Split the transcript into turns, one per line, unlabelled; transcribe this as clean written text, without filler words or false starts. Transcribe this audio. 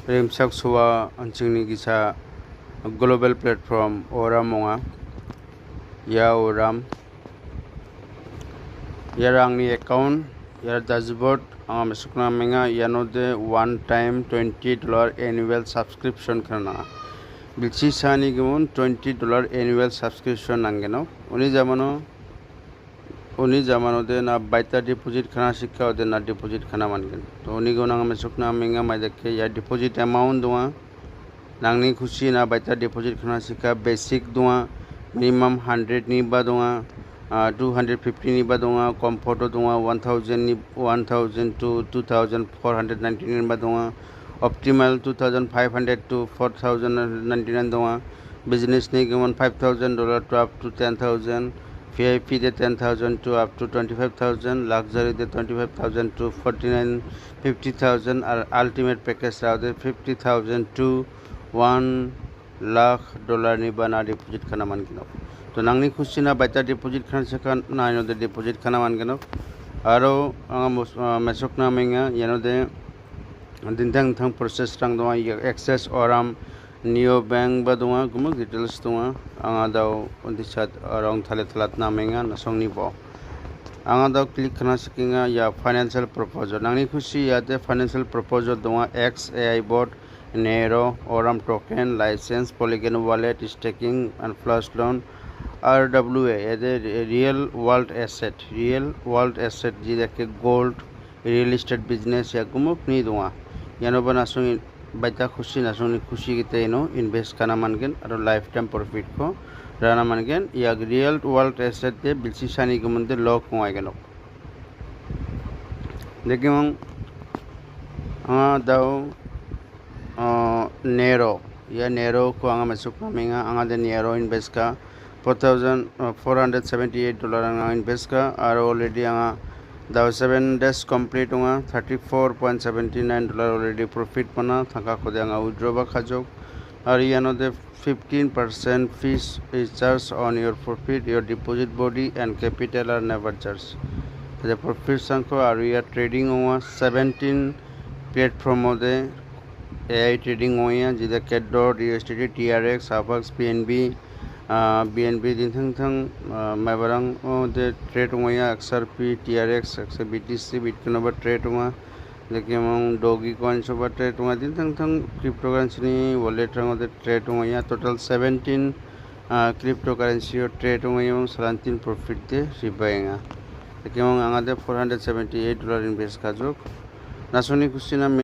Rimsak suwa anjingni gisa global platform Oram monga ya Oram yarangni account yar dashboard anga mesukna menga yanode one time $20 annual subscription kana bilchi sani gumun $20 annual subscription nangeno uni zamano de na baita deposit khana sikka ode na deposit khana mangen to uni go nang mesukna menga maidake ya deposit amount duwa nangni khushi na baita deposit khana sikka basic duwa minimum 100 ni ba duwa 250 ni ba duwa comfort duwa 1000 to 2499 ba duwa optimal 2500 to 4099 duwa business ni gumon $5000 to up to 10000 VIP de 10,000 to up to 25,000, luxury de 25,000 to 50,000, or ultimate package de 50,000 to $1 lakh ni bana deposit kana man kino. To nangni khushi na baita deposit kana sekan na ino de deposit kana man kino. Aro mesok na menga yano de dintang thang process rang doa access oram Neo Bank ba dunga gumuk details dunga anga daw undisat arong thale thalat namenga nasongni bo anga daw click kana sikinga ya financial proposal nangni khushi yate financial proposal dunga XAI bot Nero Oram token license Polygon wallet staking and flash loan RWA a real world asset jidake gold real estate business ya gumuk ni dunga yano ba nasong baita khushi nasongni khushi gite no invest kana mangen aro lifetime profit ko rana mangen ya real world asset de bilsi sani gumunde lok ngai gano dekimong daw Nero ya Nero ko anga masuk menga anga de Nero invest ka $478 anga invest ka aro already anga the 7 days complete hunga $34.79 already profit pana thaka khode anga withdraw ba khajok ariano de 15% fees is charged on your profit your deposit body and capital are never charged the profit sanko are trading hunga 17 platform ode AI trading hoya jida cat.dot USDT TRX Apex PNB BNB din thang mabarang de trade hoya XRP TRX BTC Bitcoin over trade hoya lekemong Dogi coin over trade hoya din thang cryptocurrency ni wallet rang de trade hoya total 17 cryptocurrency trade hoya salantin profit de ribayenga lekemong anga de $478 invest kajok nasoni kusina